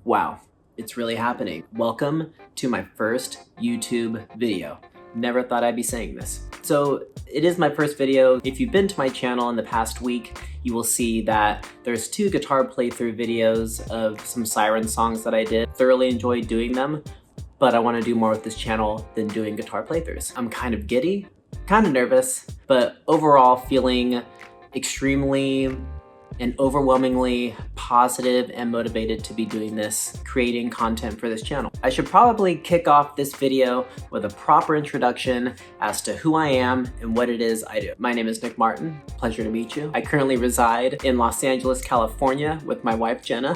Wow, it's really happening. Welcome to my first YouTube video. Never thought I'd be saying this. So it is my first video. If you've been to my channel in the past week, you will see that there's 2 guitar playthrough videos of some Siren songs that I did. Thoroughly enjoyed doing them, but I want to do more with this channel than doing guitar playthroughs. I'm kind of giddy, kind of nervous, but overall feeling extremely and overwhelmingly positive and motivated to be doing this, creating content for this channel. I should probably kick off this video with a proper introduction as to who I am and what it is I do. My name is Nick Martin, pleasure to meet you. I currently reside in Los Angeles, California with my wife, Jenna.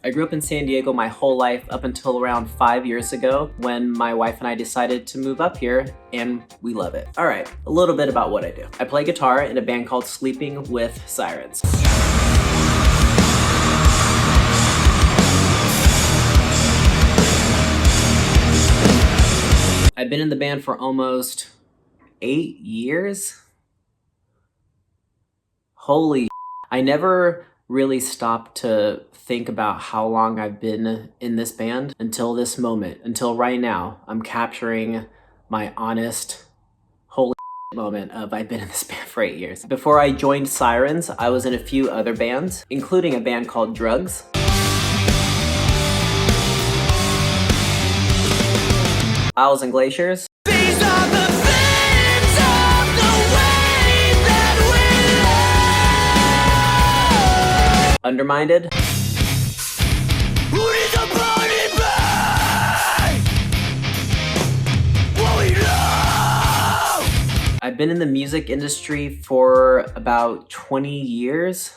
I grew up in San Diego my whole life up until around 5 years ago when my wife and I decided to move up here, and we love it. All right, a little bit about what I do. I play guitar in a band called Sleeping with Sirens. I've been in the band for almost 8 years. Holy, I never really stopped to think about how long I've been in this band until this moment, until right now. I'm capturing my honest, holy moment of I've been in this band for 8 years. Before I joined Sirens, I was in a few other bands, including a band called Drugs. Owls and Glaciers. These are the things of the way that we live. Underminded. I've been in the music industry for about 20 years.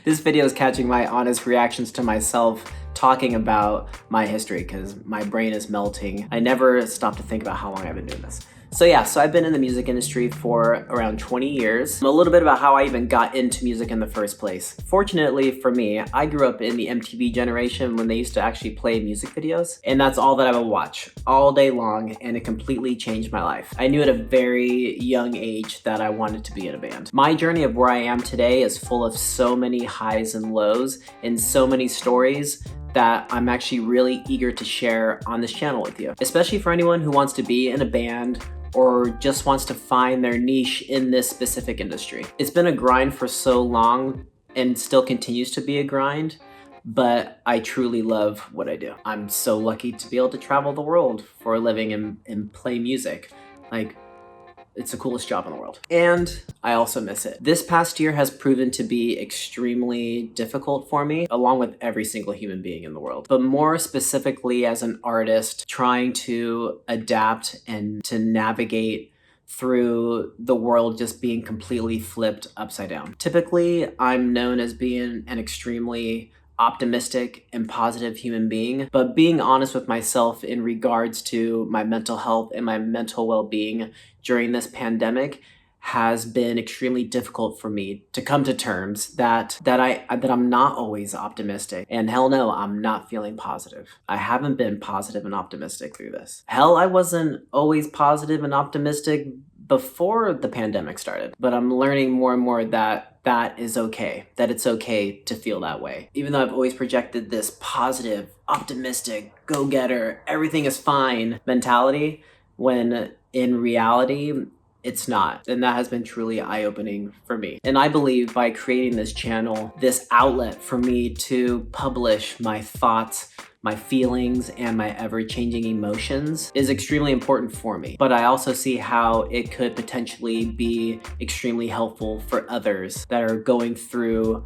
This video is catching my honest reactions to myself talking about my history because my brain is melting. I never stop to think about how long I've been doing this. So I've been in the music industry for around 20 years. A little bit about how I even got into music in the first place. Fortunately for me, I grew up in the MTV generation when they used to actually play music videos, and that's all that I would watch all day long, and it completely changed my life. I knew at a very young age that I wanted to be in a band. My journey of where I am today is full of so many highs and lows and so many stories that I'm actually really eager to share on this channel with you, especially for anyone who wants to be in a band or just wants to find their niche in this specific industry. It's been a grind for so long and still continues to be a grind, but I truly love what I do. I'm so lucky to be able to travel the world for a living and play music. It's the coolest job in the world. And I also miss it. This past year has proven to be extremely difficult for me, along with every single human being in the world. But more specifically as an artist, trying to adapt and to navigate through the world just being completely flipped upside down. Typically, I'm known as being an extremely optimistic and positive human being, but being honest with myself in regards to my mental health and my mental well-being during this pandemic has been extremely difficult for me to come to terms that I'm not always optimistic. And hell no, I'm not feeling positive. I haven't been positive and optimistic through this. Hell, I wasn't always positive and optimistic before the pandemic started, but I'm learning more and more that is okay, that it's okay to feel that way. Even though I've always projected this positive, optimistic, go-getter, everything is fine mentality, when in reality, it's not. And that has been truly eye-opening for me. And I believe by creating this channel, this outlet for me to publish my thoughts, my feelings, and my ever-changing emotions is extremely important for me. But I also see how it could potentially be extremely helpful for others that are going through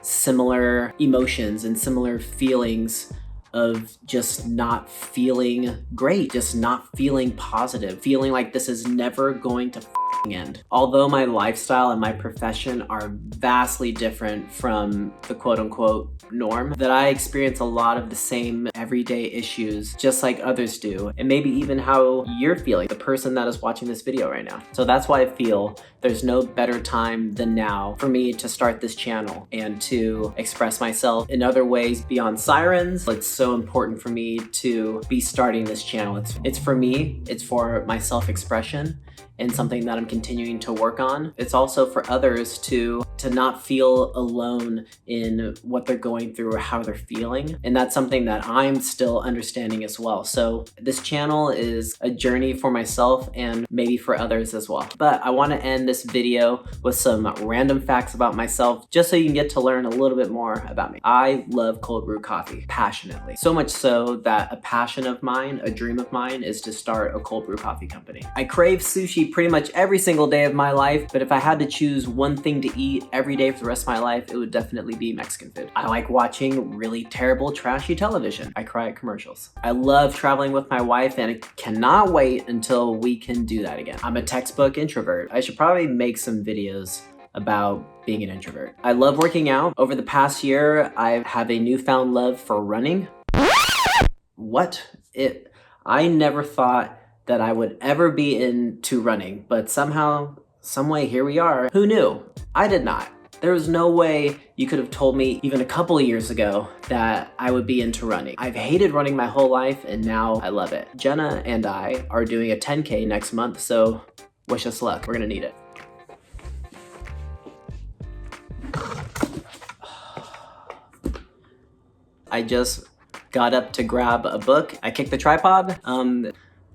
similar emotions and similar feelings of just not feeling great, just not feeling positive, feeling like this is never going to end. Although my lifestyle and my profession are vastly different from the quote-unquote norm, that I experience a lot of the same everyday issues just like others do, and maybe even how you're feeling, the person that is watching this video right now. So that's why I feel there's no better time than now for me to start this channel and to express myself in other ways beyond Sirens. It's so important for me to be starting this channel. It's for me, it's for my self-expression, and something that I'm continuing to work on. It's also for others to not feel alone in what they're going through or how they're feeling. And that's something that I'm still understanding as well. So this channel is a journey for myself and maybe for others as well. But I want to end this video with some random facts about myself, just so you can get to learn a little bit more about me. I love cold brew coffee passionately. So much so that a passion of mine, a dream of mine, is to start a cold brew coffee company. I crave sushi pretty much every single day of my life, but if I had to choose one thing to eat every day for the rest of my life, it would definitely be Mexican food. I like watching really terrible, trashy television. I cry at commercials. I love traveling with my wife and I cannot wait until we can do that again. I'm a textbook introvert. I should probably make some videos about being an introvert. I love working out. Over the past year, I have a newfound love for running. I never thought that I would ever be into running, but somehow, some way, here we are. Who knew? I did not. There was no way you could have told me even a couple of years ago that I would be into running. I've hated running my whole life and now I love it. Jenna and I are doing a 10K next month, so wish us luck. We're gonna need it. I just got up to grab a book. I kicked the tripod.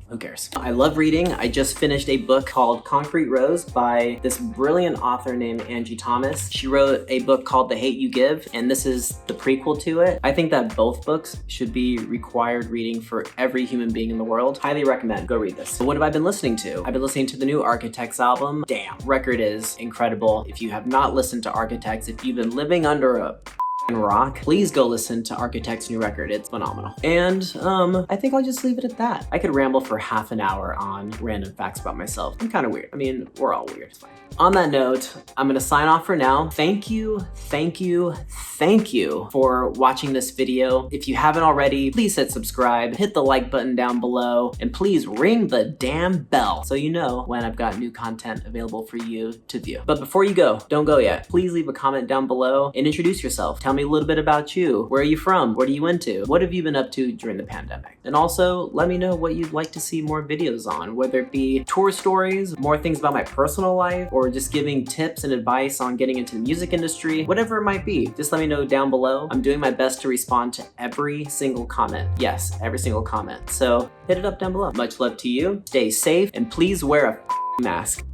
Who cares? I love reading. I just finished a book called Concrete Rose by this brilliant author named Angie Thomas. She wrote a book called The Hate You Give, and this is the prequel to it. I think that both books should be required reading for every human being in the world. Highly recommend, go read this. So what have I been listening to? I've been listening to the new Architects album. Damn, record is incredible. If you have not listened to Architects, if you've been living under a rock, please go listen to Architect's new record. It's phenomenal. And I think I'll just leave it at that. I could ramble for half an hour on random facts about myself. I'm kind of weird. I mean, we're all weird. It's fine. On that note, I'm gonna sign off for now. Thank you for watching this video. If you haven't already, please hit subscribe, hit the like button down below, and please ring the damn bell so you know when I've got new content available for you to view. But before you go, don't go yet. Please leave a comment down below and introduce yourself. Tell me a little bit about you. Where are you from? What are you into? What have you been up to during the pandemic? And also, let me know what you'd like to see more videos on, whether it be tour stories, more things about my personal life, or just giving tips and advice on getting into the music industry, whatever it might be. Just let me know down below. I'm doing my best to respond to every single comment. Yes, every single comment. So hit it up down below. Much love to you. Stay safe and please wear a mask.